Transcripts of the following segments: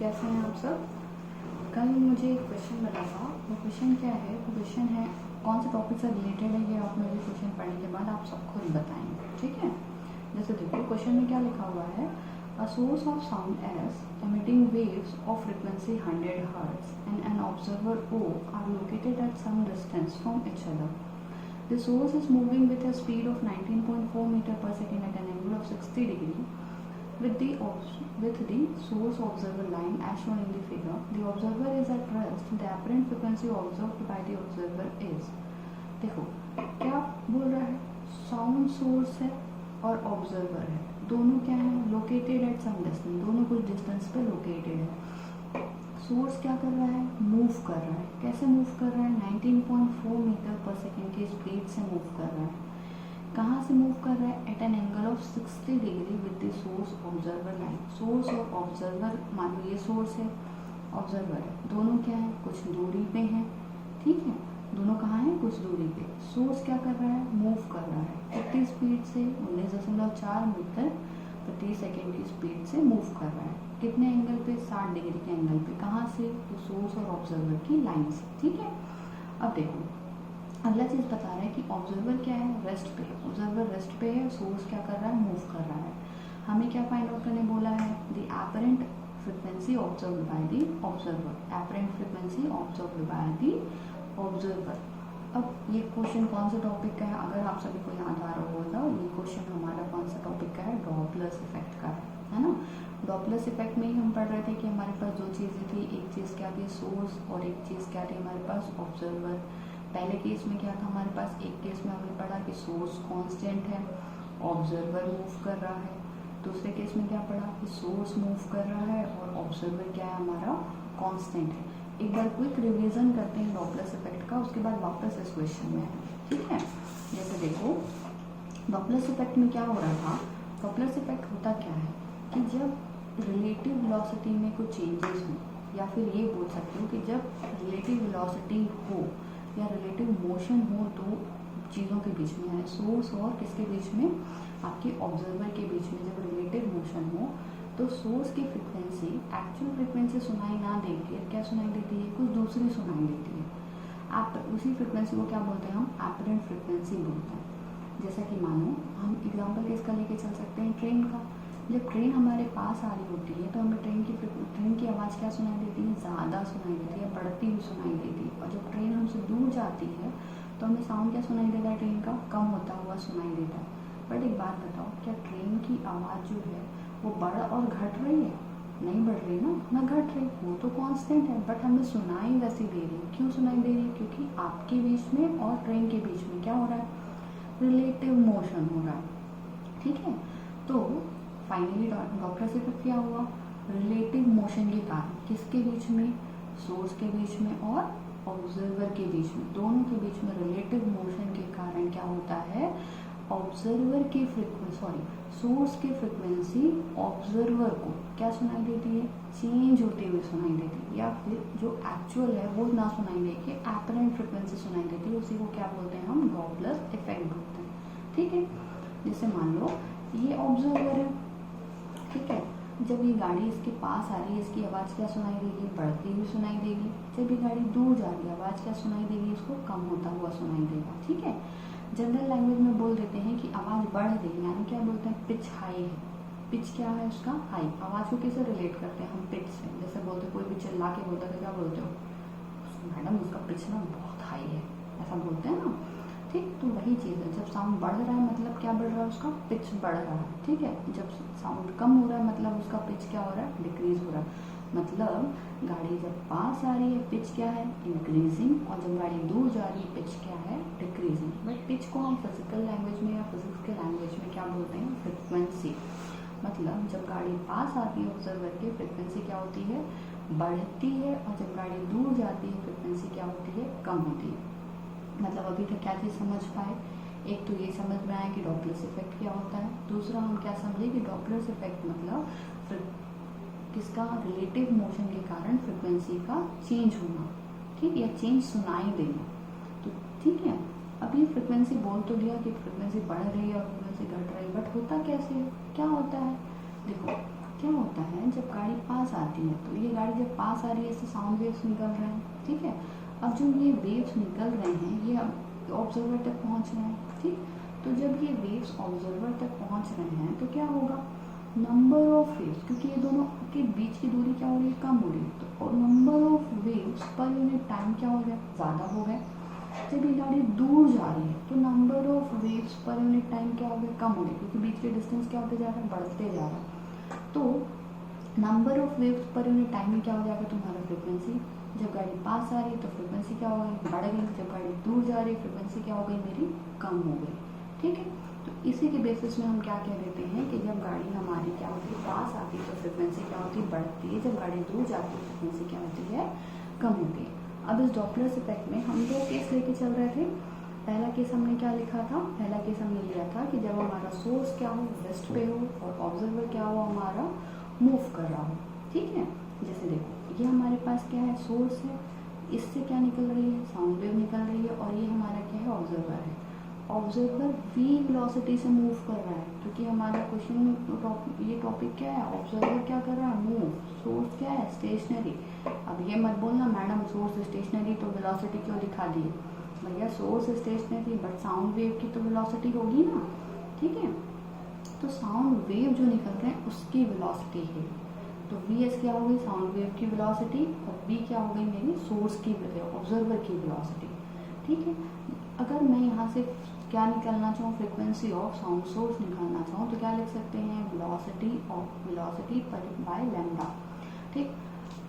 कैसे हैं आप सब। कल मुझे एक क्वेश्चन मिला था। वो क्वेश्चन क्या है, वो क्वेश्चन है कौन से टॉपिक से रिलेटेड है, ये आप मेरे क्वेश्चन पढ़ने के बाद आप सब खुद बताएंगे, ठीक है। जैसे देखो क्वेश्चन में क्या लिखा हुआ है, a source of sound S emitting waves of frequency 100 Hz and an observer O are located at some distance from each other. The source is moving with a speed of 19.4 meter per second at an angle of 60 degree. With the source observer line as shown in the figure, the observer is at rest. The apparent frequency observed by the observer is. देखो क्या बोल रहा है, sound source है और observer है, दोनों क्या है, लोकेटेड एट सम डिस्टेंस, दोनों कुछ डिस्टेंस पे लोकेटेड है। सोर्स क्या कर रहा है, मूव कर रहा है। कैसे मूव कर रहा है, 19.4 मीटर पर सेकेंड की स्पीड से मूव कर रहा है। कहाँ से मूव कर रहा है, at an angle of 60 degree with the source observer line. Source और ऑब्जर्वर, मान लो ये सोर्स है, ऑब्जर्वर है, दोनों क्या है, कुछ दूरी पे हैं, ठीक है। दोनों कहाँ हैं, कुछ दूरी पे। सोर्स क्या कर रहा है, मूव कर रहा है कितनी स्पीड से, 19.4 मीटर प्रति सेकेंड की स्पीड से मूव कर रहा है। कितने एंगल पे, 60 डिग्री के एंगल पे। कहाँ से, तो सोर्स और ऑब्जर्वर की लाइन से, ठीक है। अब देखो अगला चीज बता रहा है कि ऑब्जर्वर क्या है, रेस्ट पे है। ऑब्जर्वर रेस्ट पे है, सोर्स क्या कर रहा है, मूव कर रहा है। हमें क्या फाइंड आउट करने बोला है, the apparent frequency observed by the observer. Apparent frequency observed by the observer. अब ये क्वेश्चन कौन से टॉपिक का है, अगर आप सभी को याद आ रहा होगा, ये क्वेश्चन हमारा कौन सा टॉपिक का है, डॉपलर इफेक्ट का है ना। डॉपलर इफेक्ट में ही हम पढ़ रहे थे कि हमारे पास दो चीज़ें थी, एक चीज़ क्या थी, सोर्स, और एक चीज़ क्या थी हमारे पास, ऑब्जर्वर। पहले केस में क्या था हमारे पास, एक केस में हमने पढ़ा कि सोर्स कांस्टेंट है, ऑब्जर्वर मूव कर रहा है। दूसरे केस में क्या पढ़ा कि सोर्स मूव कर रहा है और ऑब्जर्वर क्या है हमारा, कांस्टेंट है। एक बार क्विक रिवीजन करते हैं डॉपलर इफेक्ट का, उसके बाद वापस इस क्वेश्चन में, ठीक है। जैसे देखो डॉपलर इफेक्ट में क्या हो रहा था, डॉपलर इफेक्ट होता क्या है कि जब रिलेटिव वेलोसिटी में कुछ चेंजेस हो, या फिर ये बोल सकते हो कि जब रिलेटिव वेलोसिटी हो या रिलेटिव मोशन हो दो चीज़ों के बीच में, यानी सोर्स और किसके बीच में, आपके ऑब्जर्वर के बीच में, जब रिलेटिव मोशन हो तो सोर्स की फ्रीक्वेंसी एक्चुअल फ्रीक्वेंसी सुनाई ना देके क्या सुनाई देती है, कुछ दूसरी सुनाई देती है। आप उसी फ्रीक्वेंसी को क्या बोलते हैं, हम एपरेंट फ्रीक्वेंसी बोलते हैं। जैसा कि मानो हम एग्जांपल किसका लेके चल सकते हैं, ट्रेन का। जब ट्रेन हमारे पास आ रही होती है तो हमें ट्रेन की आवाज़ क्या सुनाई देती है, ज़्यादा सुनाई देती है, बढ़ती हुई सुनाई देती है। और जब ट्रेन हमसे दूर जाती है तो हमें साउंड क्या सुनाई देता है, ट्रेन का कम होता हुआ सुनाई देता है। बट एक बात बताओ, क्या ट्रेन की आवाज़ जो है वो बढ़ और घट रही है, नहीं बढ़ रही ना घट रही, वो तो कांस्टेंट है, बट हमें सुनाई वैसी दे रही है। क्यों सुनाई दे रही है, क्योंकि आपके बीच में और ट्रेन के बीच में क्या हो रहा है, रिलेटिव मोशन हो रहा है, ठीक है। तो फाइनली डॉपलर इफेक्ट क्या हुआ, रिलेटिव मोशन के कारण, किसके बीच में, सोर्स के बीच में और ऑब्जर्वर के बीच में, दोनों के बीच में रिलेटिव मोशन के कारण क्या होता है, ऑब्जर्वर की फ्रीक्वेंसी, सोर्स की फ्रीक्वेंसी ऑब्जर्वर को क्या सुनाई देती है, चेंज होती हुई सुनाई देती है, या फिर जो एक्चुअल है वो ना सुनाई दे के एपरेंट फ्रीक्वेंसी सुनाई देती है। उसी को क्या बोलते हैं, हम डॉपलर इफेक्ट बोलते हैं, ठीक है। जैसे मान लो ये ऑब्जर्वर है, ठीक है। जब ये गाड़ी इसके पास आ रही है, इसकी आवाज़ क्या सुनाई देगी, बढ़ती हुई सुनाई देगी। जब ये गाड़ी दूर जा रही है, आवाज़ क्या सुनाई देगी, इसको कम होता हुआ सुनाई देगा, ठीक है। जनरल लैंग्वेज में बोल देते हैं कि आवाज़ बढ़ रही है, यानी क्या बोलते हैं, पिच हाई है। पिच क्या है उसका, हाई। आवाज़ को कैसे रिलेट करते हैं हम, पिच से। जैसे बोलते कोई भी चिल्ला के बोलता है, क्या बोलते हो, मैडम उसका पिच ना बहुत हाई है, ऐसा बोलते हैं ना, ठीक। तो वही चीज़ है, जब साउंड बढ़ रहा है मतलब क्या बढ़ रहा है, उसका पिच बढ़ रहा है, ठीक है। जब साउंड कम हो रहा है मतलब उसका पिच क्या हो रहा है, डिक्रीज हो रहा है। मतलब गाड़ी जब पास आ रही है पिच क्या है, इंक्रीजिंग, और जब गाड़ी दूर जा रही है पिच क्या है, डिक्रीजिंग। बट पिच को हम फिजिकल लैंग्वेज में या फिजिक्स के लैंग्वेज में क्या बोलते हैं, फ्रिक्वेंसी। मतलब जब गाड़ी पास आती है ऑब्जर्वर की, फ्रिक्वेंसी क्या होती है, बढ़ती है, और जब गाड़ी दूर जाती है फ्रिक्वेंसी क्या होती है, कम होती है। मतलब अभी तक क्या चीज़ समझ पाए, एक तो ये समझ में आया कि डॉपलर इफेक्ट क्या होता है। दूसरा हम क्या समझे कि डॉपलर इफेक्ट मतलब किसका, रिलेटिव मोशन के कारण फ्रिक्वेंसी का चेंज होना, ठीक, या चेंज सुनाई देना। तो ठीक है, अब ये फ्रिक्वेंसी बोल तो दिया कि फ्रिक्वेंसी बढ़ रही है और फ्रिक्वेंसी घट रही है, बट होता कैसे, क्या होता है, देखो क्या होता है जब गाड़ी पास आती है, तो ये गाड़ी जब पास आ रही है इससे साउंड वेव्स निकल रहे हैं, ठीक है। अब जो ये वेव्स निकल रहे हैं ये ऑब्जर्वर तक पहुंच रहे हैं, ठीक। तो जब ये वेव्स ऑब्जर्वर तक पहुंच रहे हैं तो क्या होगा, नंबर ऑफ वेव्स, क्योंकि ये दोनों के बीच की दूरी क्या हो रही है, कम हो रही है, तो और number of waves per unit time क्या हो गया, ज़्यादा हो गया। जब ये गाड़ी दूर जा रही है तो number of waves per unit time क्या हो गया, कम हो गया, क्योंकि बीच के डिस्टेंस क्या होते जा रहा है, बढ़ते जा रहा है। तो number of waves per unit time में क्या हो जाएगा तुम्हारा, फ्रिक्वेंसी। जब गाड़ी पास आ रही है तो फ्रिक्वेंसी क्या हो गई, बढ़ गई। जब गाड़ी दूर जा रही है फ्रिक्वेंसी क्या हो गई, मेरी कम हो गई, ठीक है। तो इसी के बेसिस में हम क्या कह देते हैं कि जब गाड़ी हमारी क्या होती है, पास आती है तो फ्रिक्वेंसी क्या होती है, बढ़ती है। जब गाड़ी दूर जाती है फ्रिक्वेंसी क्या होती है, कम होती है। अब इस डॉपलर इफेक्ट में हम दो केस लेके चल रहे थे। पहला केस हमने क्या लिखा था, पहला केस हमने लिया था कि जब हमारा सोर्स क्या हो, वेस्ट पे हो, और ऑब्जर्वर क्या हो, हमारा मूव कर रहा हो, ठीक है। जैसे देखो ये हमारे पास क्या है, सोर्स है, इससे क्या निकल रही है, साउंड वेव निकल रही है, और ये हमारा क्या है, ऑब्जर्वर है। ऑब्जर्वर v वेलोसिटी से मूव कर रहा है, क्योंकि हमारा क्वेश्चन ये टॉपिक क्या है, ऑब्जर्वर क्या कर रहा है, मूव। सोर्स क्या है, स्टेशनरी। अब ये मत बोलना मैडम सोर्स स्टेशनरी तो वेलोसिटी क्यों दिखा दी है, भैया source stationary but sound wave की तो वेलोसिटी होगी ना, ठीक है। तो साउंड वेव जो निकल रहे हैं उसकी वेलोसिटी है, तो वीएस क्या हो गई, साउंड वेव की वेलोसिटी, और वी क्या हो गई, मेरी सोर्स की, ऑब्जर्वर की वेलोसिटी, ठीक है। अगर मैं यहाँ से क्या निकालना चाहूँ, फ्रीक्वेंसी ऑफ साउंड सोर्स निकालना चाहूँ तो क्या लिख सकते हैं, वेलोसिटी बाय लैम्डा, ठीक।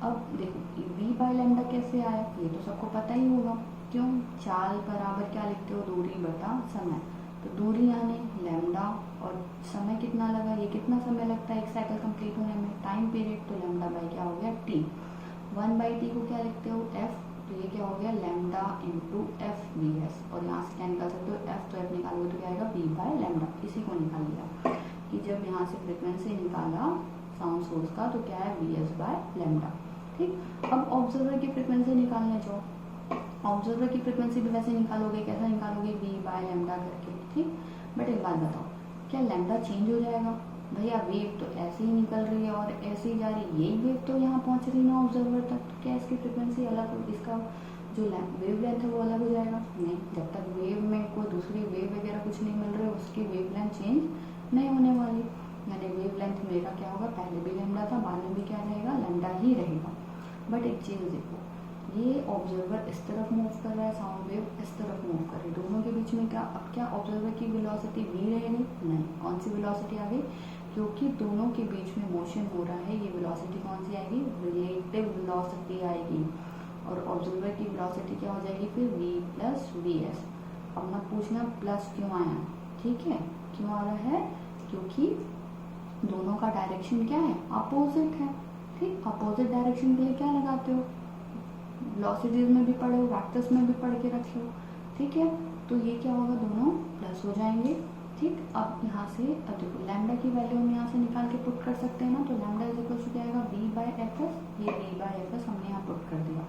अब देखो v बाय लैम्डा कैसे आया, ये तो सबको पता ही होगा, क्यों, चाल बराबर क्या लिखते हो, दूरी बटा समय। तो दूरी यानी लैम्डा, और समय कितना लगा, ये कितना समय लगता है एक साइकिल कंप्लीट होने में, टाइम पीरियड, तो लैम्डा बाई क्या हो गया, t। 1/t को क्या लिखते हो, f, तो ये क्या हो गया, lambda into F V S, और यहाँ से क्या निकाल सकते हो, एफ, तो एफ निकालोगे तो क्या आएगा, v बाय लैम्डा। इसी को निकाल लिया कि जब यहाँ से फ्रिक्वेंसी निकाला साउंड सोर्स का तो क्या है, वी एस बाय लैम्डा, ठीक। अब ऑब्जर्वर की फ्रिक्वेंसी निकालने जाओ, ऑब्जर्वर की फ्रिक्वेंसी भी वैसे निकालोगे, कैसा निकालोगे, v बाय लैम्डा करके, ठीक। बट एक बात बताओ, क्या लैम्डा चेंज हो जाएगा, भैया वेव तो ऐसे ही निकल रही है और ऐसे ही जा रही है, यही वेव तो यहाँ पहुँच रही ना ऑब्जर्वर तक, तो क्या इसकी फ्रिक्वेंसी अलग, इसका जो वेव लेंथ है वो अलग हो जाएगा, नहीं। जब तक वेव में कोई दूसरी वेव वगैरह कुछ नहीं मिल रही है उसकी वेव लेंथ चेंज नहीं होने वाली, यानी वेव लेंथ मेरा क्या होगा, पहले भी लैम्डा था, बाद में भी क्या रहेगा, लैम्डा ही रहेगा। बट एक चीज़ देखो, ये ऑब्जर्वर इस तरफ मूव कर रहा है, साउंड वेव इस तरफ मूव कर रही है, दोनों के बीच में क्या, अब क्या ऑब्जर्वर की वेलोसिटी v रहेगी, नहीं। कौन सी वेलोसिटी आ गई, क्योंकि दोनों के बीच में मोशन हो रहा है, ये वेलोसिटी कौन सी आएगी, रिलेटिव वेलोसिटी आएगी, और ऑब्जर्वर की वेलोसिटी क्या हो जाएगी फिर v प्लस वी एस। अब मत पूछना प्लस क्यों आया, ठीक है, क्यों आ रहा है, क्योंकि दोनों का डायरेक्शन क्या है, अपोजिट है, ठीक। अपोजिट डायरेक्शन के लिए क्या लगाते हो, वेलोसिटीज में भी पढ़े हो, वेक्टर्स में भी पढ़ के रखे हो, ठीक है। तो ये क्या होगा, दोनों प्लस हो जाएंगे, ठीक। अब यहाँ से अब देखो लैम्डा की वैल्यू हम यहाँ से निकाल के पुट कर सकते हैं ना, तो लैम्डा इज इक्वल टू क्या आएगा, v बाय एफ एस, ये v बाय एफ एस हमने यहाँ पुट कर दिया।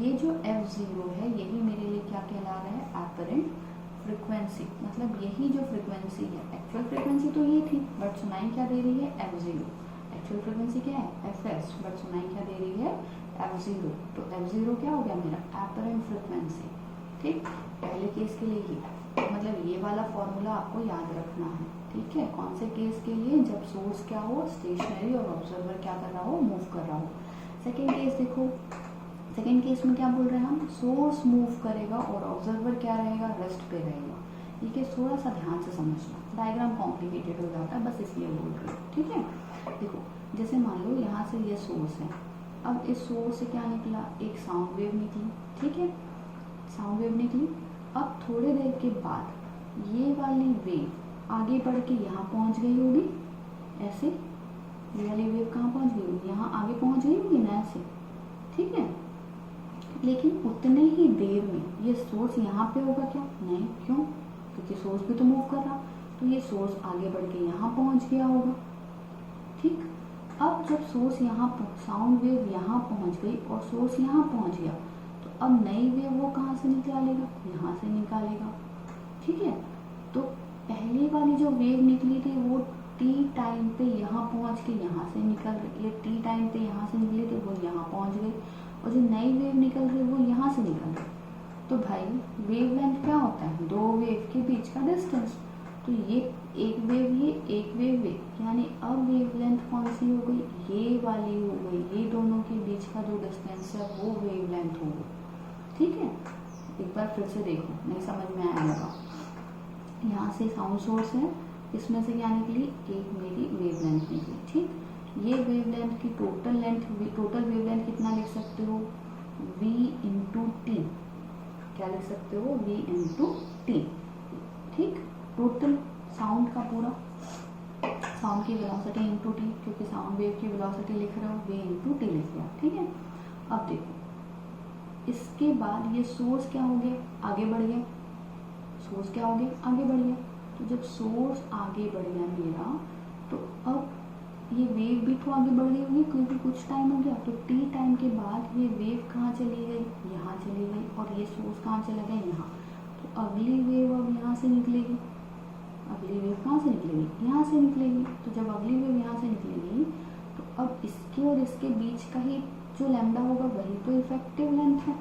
ये जो f0 है यही मेरे लिए क्या कहला रहा है, एपरेंट फ्रिक्वेंसी, मतलब यही जो फ्रिक्वेंसी है, एक्चुअल फ्रिक्वेंसी तो ये थी बट सुनाई क्या दे रही है, f0। एक्चुअल फ्रिक्वेंसी क्या है, fs, बट सुनाई क्या दे रही है, f0। तो f0 क्या हो गया मेरा, एपरेंट फ्रिक्वेंसी, ठीक। पहले केस के लिए ही मतलब ये वाला फॉर्मूला आपको याद रखना है, ठीक है। कौन से केस के लिए, जब सोर्स क्या हो, स्टेशनरी, और ऑब्जर्वर क्या कर रहा हो, मूव कर रहा हो। सेकेंड केस देखो, सेकेंड केस में क्या बोल रहे हैं हम, सोर्स मूव करेगा और ऑब्जर्वर क्या रहेगा, रेस्ट पे रहेगा। ये केस थोड़ा सा ध्यान से समझना, डायग्राम कॉम्प्लिकेटेड हो जाता है, बस इसलिए बोल रही हूँ, ठीक है। देखो जैसे मान लो यहाँ से ये सोर्स है, अब इस सोर्स से क्या निकला, एक साउंड वेव निकली, ठीक है, साउंड वेव निकली। अब थोड़े देर के बाद ये वाली वेव आगे बढ़ के यहाँ पहुँच गई होगी, ऐसे ये वाली वेव कहाँ पहुँच गई होगी, यहाँ आगे पहुँच गई होगी ना, ऐसे, ठीक है। लेकिन उतने ही देर में ये सोर्स यहाँ पे होगा क्या, नहीं, क्यों, क्योंकि सोर्स भी तो मूव कर रहा, तो ये सोर्स आगे बढ़ के यहाँ पहुँच गया होगा, ठीक। अब जब सोर्स यहाँ, साउंड वेव यहाँ पहुँच गई और सोर्स यहाँ पहुँच गया, तो अब नई वेव वो कहाँ से निकालेगा, यहाँ से निकालेगा, ठीक है। तो पहली वाली जो वेव निकली थी वो टी टाइम पे यहाँ पहुँच के यहाँ से निकल रही है, टी टाइम पे यहाँ से निकली तो वो यहाँ पहुँच गई, और जो नई वेव निकल रही है वो यहाँ से निकल रही है। तो भाई वेवलेंथ क्या होता है? दो वेव के बीच का डिस्टेंस। तो ये एक वेव, ये एक वेव, यानी अब वेवलेंथ कौन सी हो गई? ये वाली हो गई। ये दोनों के बीच का जो डिस्टेंस है वो वेवलेंथ हो गई। ठीक है, एक बार फिर से देखो, नहीं समझ में आया होगा। यहाँ से साउंड सोर्स है, इसमें से क्या निकली? एक मेरी वेवलेंथ निकली। ठीक, ये वेवलेंथ की टोटल वेवलेंथ कितना लिख सकते हो? v into T. क्या लिख सकते हो? v into T. ठीक, टोटल साउंड का पूरा, साउंड की वेलोसिटी इंटू टी, क्योंकि साउंड वेव की वेलोसिटी लिख रहे हो, v इंटू टी लिख दिया। ठीक है, अब देखो इसके बाद ये सोर्स क्या हो गया? आगे बढ़ गया। सोर्स क्या हो गया? आगे बढ़ गया। तो जब सोर्स आगे बढ़ गया मेरा, तो अब ये वेव भी तो आगे बढ़ गई होगी, क्योंकि कुछ टाइम हो गया। तो टी टाइम के बाद ये वेव कहाँ चली गई? यहाँ चली गई, और ये सोर्स कहाँ चला गया? यहाँ। तो अगली वेव अब यहाँ से निकलेगी। अगली वेव कहाँ से निकलेगी? यहाँ से निकलेगी। तो जब अगली वेव यहाँ से निकलेगी, तो अब इसके और इसके बीच का ही जो लैम्डा होगा वही तो इफेक्टिव लेंथ है,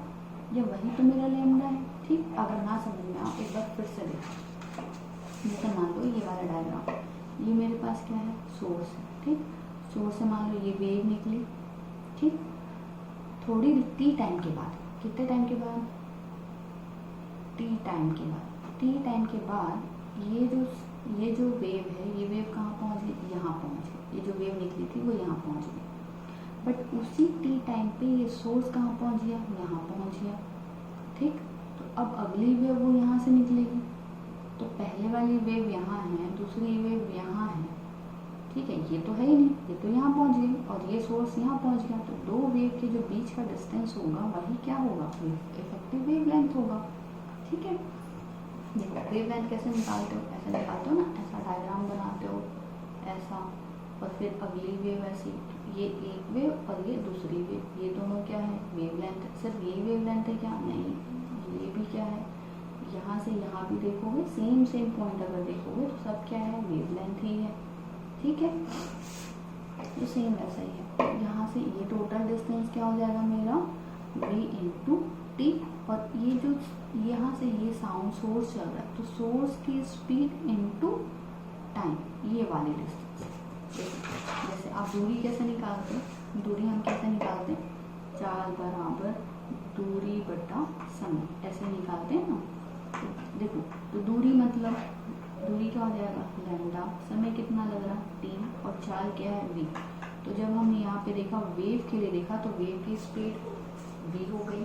या वही तो मेरा लैम्डा है। ठीक, अगर ना समझ में आप एक बार फिर से देखो। जैसे मान लो ये वाला डायग्राम, ये मेरे पास क्या है? सोर्स है। ठीक, सोर्स से मान लो ये वेव निकली। ठीक, थोड़ी टी टाइम के बाद, कितने टाइम के बाद? टी टाइम के बाद। टी टाइम के बाद ये जो वेव है, ये वेव कहाँ पहुँच गई? यहाँ पहुँच गई। ये जो वेव निकली थी वो यहाँ पहुँच गई। बट उसी टी टाइम पे ये सोर्स कहाँ पहुँच गया? यहाँ पहुँच गया। ठीक, तो अब अगली वेव वो यहाँ से निकलेगी। तो पहले वाली वेव यहाँ है, दूसरी वेव यहाँ है। ठीक है, ये तो है ही नहीं, ये तो यहाँ पहुँच गई, और ये सोर्स यहाँ पहुँच गया। तो दो वेव के जो बीच का डिस्टेंस होगा वही क्या होगा? इफेक्टिव वेवलेंथ होगा। ठीक है, देखो वेवलेंथ कैसे निकालते हो? ऐसे निकालते हो ना, ऐसा डायग्राम बनाते हो, ऐसा, और फिर अगली वेव ऐसी, ये एक वेव और ये दूसरी वेव, ये दोनों क्या है? वेवलेंथ। सिर्फ ये वेवलेंथ है क्या? नहीं, ये भी क्या है? यहाँ से यहाँ भी देखोगे, सेम पॉइंट अगर देखोगे तो सब क्या है? वेवलेंथ ही है। ठीक है, तो सेम वैसा ही है। यहाँ से ये टोटल डिस्टेंस क्या हो जाएगा मेरा? v इंटू टी, और ये जो यहाँ से ये साउंड सोर्स चल रहा है, तो सोर्स की स्पीड इंटू टाइम, ये वाली डिस्टेंस। जैसे आप दूरी कैसे निकालते हैं? दूरी हम कैसे निकालते हैं? चाल बराबर दूरी बटा समय, ऐसे निकालते हैं ना। तो देखो, तो दूरी मतलब दूरी क्या हो जाएगा? लैम्डा। समय कितना लग रहा? टी, और चाल क्या है? v। तो जब हमने यहाँ पे देखा वेव के लिए देखा, तो वेव की स्पीड v हो गई।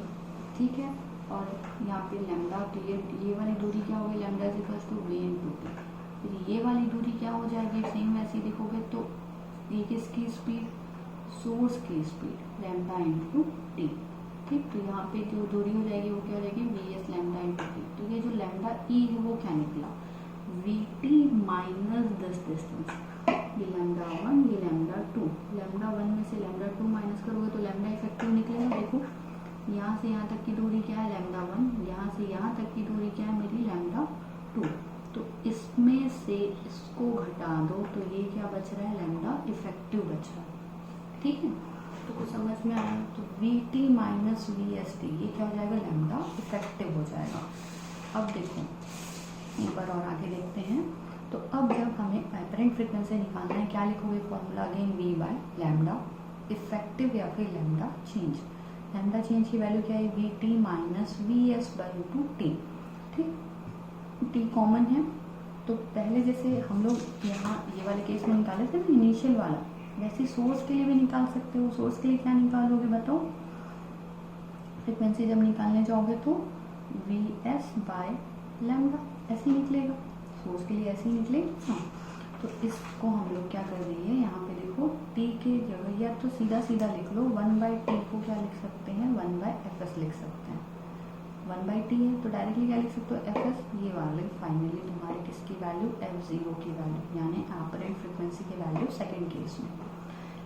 ठीक है, और यहाँ पे लैम्डा, तो ये वाली दूरी क्या होगी? Lambda is equals to v into t. फिर ये वाली दूरी क्या हो जाएगी? सेम वैसे देखोगे तो ये किसकी स्पीड? सोर्स की स्पीड, लैम्डा इंटू टी। ठीक, तो यहाँ पे जो दूरी हो जाएगी वो क्या हो जाएगी? V S lambda into T. तो ये जो लैम्डा ई है वो क्या निकला? We t minus this distance, ये लैम्डा वन, ये लैम्डा टू। लैम्डा वन में से लैम्डा टू माइनस करोगे तो लैम्डा इफेक्टिव निकलेगा। देखो यहाँ से यहाँ तक की दूरी क्या है? Lambda one. यहाँ से यहाँ तक की दूरी क्या है मेरी? Lambda two. तो इसमें से इसको घटा दो तो ये क्या बच रहा है? लैम्डा इफेक्टिव बच रहा है। ठीक है, तो कुछ समझ में आया? तो we t minus v S T, ये क्या हो जाएगा? लैम्डा इफेक्टिव हो जाएगा। अब देखो एक बार और आगे देखते हैं। तो अब जब हमें एपरेंट फ्रीक्वेंसी निकालना है, क्या लिखोगे formula? Again v by lambda effective या फिर लैम्डा चेंज। लैम्डा चेंज की वैल्यू क्या है? V t minus v s by two t. ठीक, टी कॉमन है, तो पहले जैसे हम लोग यहाँ ये वाले केस में निकाले थे ना इनिशियल वाला, वैसे सोर्स के लिए भी निकाल सकते हो। सोर्स के लिए क्या निकालोगे बताओ? फ्रिक्वेंसी जब निकालने जाओगे तो वी एस बाय लैम्डा ऐसे ही निकलेगा। सोर्स के लिए ऐसे ही निकलेगा। हाँ, तो इसको हम लोग क्या कर देंगे? यहाँ पे देखो टी के जगह या तो सीधा सीधा लिख लो, वन बाई टी को क्या लिख सकते हैं? वन बाय एफ एस लिख सकते हैं। वन बाई टी है तो डायरेक्टली क्या लिख सकते हो? F S. ये वाले फाइनली तुम्हारे किसकी वैल्यू? एफ जीरो की वैल्यू, यानी एपरेंट फ्रिक्वेंसी की वैल्यू सेकेंड केस में।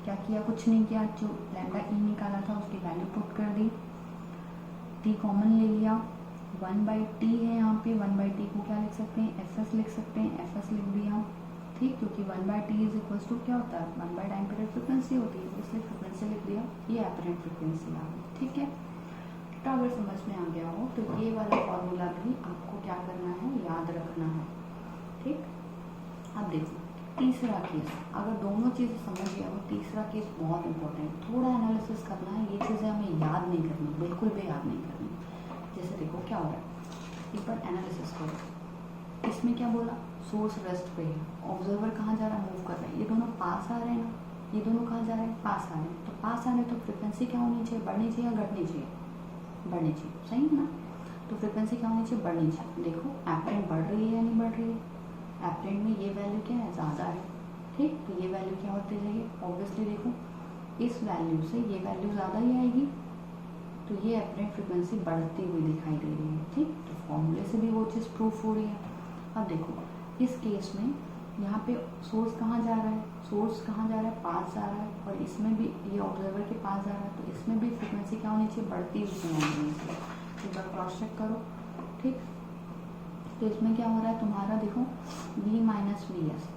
क्या किया? कुछ नहीं किया, जो लैम्डा ई निकाला था उसकी वैल्यू पुट कर दी, टी कॉमन ले लिया, वन बाई टी है यहाँ पे, वन बाई टी को क्या लिख सकते हैं? एफ एस लिख सकते हैं, एफ एस लिख दिया। ठीक, क्योंकि 1/t इज इक्वल्स टू क्या होता है, 1 टाइम पीरियड फ्रिक्वेंसी होती है, इसलिए फ्रिक्वेंसी लिख दिया, ये एपरेंट फ्रिक्वेंसी आ गई। ठीक है, तो अगर समझ में आ गया हो तो ये वाला फॉर्मूला भी आपको क्या करना है, याद रखना है। ठीक, अब देखो तीसरा केस, अगर दोनों चीज़ें समझ गया हो, तीसरा केस बहुत इंपॉर्टेंट, थोड़ा एनालिसिस करना है, ये चीज़ें हमें याद नहीं करनी, बिल्कुल भी याद नहीं करनी। जैसे देखो क्या हो रहा है, एक बार एनालिसिस करो। इसमें क्या बोला, सोर्स रेस्ट पे है, ऑब्जर्वर कहाँ जा रहा है, मूव कर रहा है, ये दोनों पास आ रहे हैं ना, ये दोनों कहाँ जा रहे हैं, पास आ रहे हैं। तो पास आ रहे हैं तो फ्रिक्वेंसी क्या होनी चाहिए, बढ़नी चाहिए या घटनी चाहिए, बढ़नी चाहिए, सही है ना। तो फ्रिक्वेंसी क्या होनी चाहिए, बढ़नी चाहिए। देखो एपरेंट बढ़ रही है या नहीं बढ़ रही है, एपरेंट में ये वैल्यू क्या है, ज़्यादा है। ठीक, तो ये वैल्यू क्या होती जाएगी, ऑब्वियसली देखो इस वैल्यू से ये वैल्यू ज़्यादा ही आएगी, तो ये एपरेंट फ्रिक्वेंसी बढ़ती हुई दिखाई दे रही है। ठीक, तो फॉर्मूले से भी वो चीज़ प्रूफ हो रही है। अब देखो इस केस में यहाँ पे सोर्स कहाँ जा रहा है, सोर्स कहाँ जा रहा है, पास जा रहा है, और इसमें भी ये ऑब्जर्वर के पास जा रहा है, तो इसमें भी फ्रिक्वेंसी क्या होनी चाहिए, बढ़ती हुई होनी चाहिए। एक बार क्रॉस चेक करो। ठीक, तो इसमें क्या हो रहा है तुम्हारा, देखो v माइनस वी एस,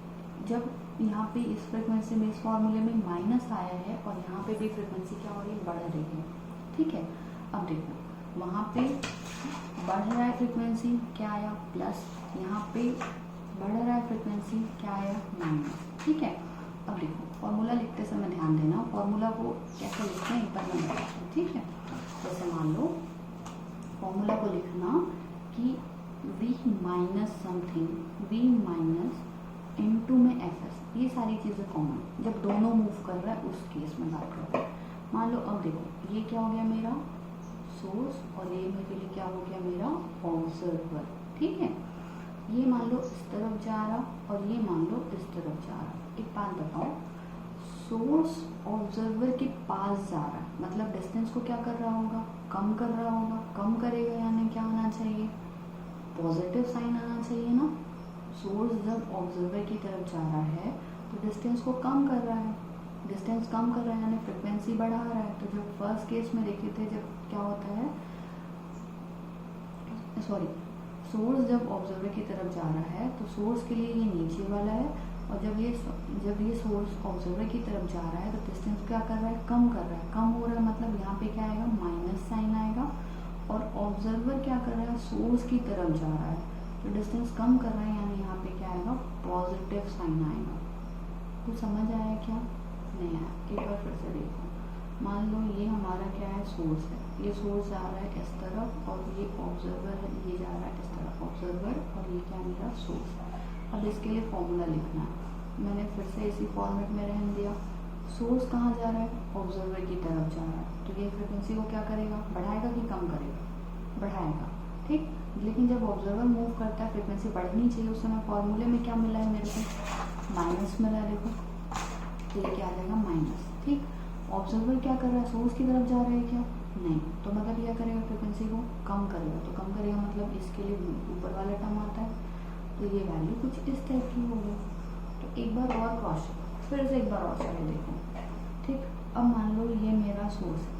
जब यहाँ पे इस फ्रिक्वेंसी में, इस फॉर्मूले में माइनस आया है और यहाँ पे भी फ्रिक्वेंसी क्या हो रही है, बढ़ रही है। ठीक है, अब देखो वहाँ पे बढ़ रहा है फ्रिक्वेंसी, क्या आया प्लस, यहाँ पे बढ़ रहा है फ्रिक्वेंसी, क्या आया माइनस। ठीक है, अब देखो फॉर्मूला लिखते समय ध्यान देना, फॉर्मूला को कैसे लिखते हैं एक बार मैं बताती हूँ। ठीक है, जैसे मान लो फॉर्मूला को लिखना कि v minus something, v minus into में एफ एस, ये सारी चीज़ें कॉमन, जब दोनों मूव कर रहा है उस केस में बात करते हैं। मान लो अब देखो ये क्या हो गया मेरा सोर्स, और ये मेरे लिए क्या हो गया, मेरा ऑब्जर्वर। ठीक है, ये मान लो इस तरफ जा रहा और ये मान लो इस तरफ जा रहा। एक बात बताओ, सोर्स ऑब्जर्वर के पास जा रहा है, मतलब डिस्टेंस को क्या कर रहा होगा, कम कर रहा होगा, कम करेगा, यानी क्या आना चाहिए, पॉजिटिव साइन आना चाहिए ना। सोर्स जब ऑब्जर्वर की तरफ जा रहा है तो डिस्टेंस को कम कर रहा है, डिस्टेंस कम कर रहा है यानी फ्रिक्वेंसी बढ़ा रहा है। तो जब फर्स्ट केस में देखे थे, जब क्या होता है, सॉरी, सोर्स जब ऑब्जर्वर की तरफ जा रहा है तो सोर्स के लिए ये नीचे वाला है, और जब ये सोर्स ऑब्जर्वर की तरफ जा रहा है तो डिस्टेंस क्या कर रहा है, कम कर रहा है, कम हो रहा है, मतलब यहाँ पे क्या आएगा, माइनस साइन आएगा, और ऑब्जर्वर क्या कर रहा है, सोर्स की तरफ जा रहा है तो डिस्टेंस कम कर रहा है, यानी यहाँ पे क्या आएगा, पॉजिटिव साइन आएगा। कुछ समझ आया क्या, नहीं आया, एक बार फिर से देखो। मान लो ये हमारा क्या है, सोर्स है, ये सोर्स जा रहा है इस तरफ, और ये ऑब्जर्वर है, ये जा रहा है इस तरफ, ऑब्जर्वर, और ये क्या मेरा सोर्स है। अब इसके लिए फॉर्मूला लिखना है, मैंने फिर से इसी फॉर्मेट में रहने दिया। सोर्स कहाँ जा रहा है, ऑब्जर्वर की तरफ जा रहा है, तो ये फ्रिक्वेंसी को क्या करेगा, बढ़ाएगा कि कम करेगा, बढ़ाएगा। ठीक, लेकिन जब ऑब्जर्वर मूव करता है फ्रिक्वेंसी बढ़नी चाहिए, उस समय फॉर्मूले में क्या मिला है मेरे को, माइनस मिला है, देखो तो ये क्या आ जाएगा, माइनस। ठीक, ऑब्जर्वर क्या कर रहा है, सोर्स की तरफ जा रहा है क्या, नहीं, तो मतलब क्या करेगा, फ्रिक्वेंसी को कम करेगा, तो कम करेगा मतलब इसके लिए ऊपर वाला टर्म आता है, तो ये वैल्यू कुछ इस टाइप की होगी। तो एक बार और क्रॉस, फिर से एक बार और चलो देखो। ठीक, अब मान लो ये मेरा सोर्स है,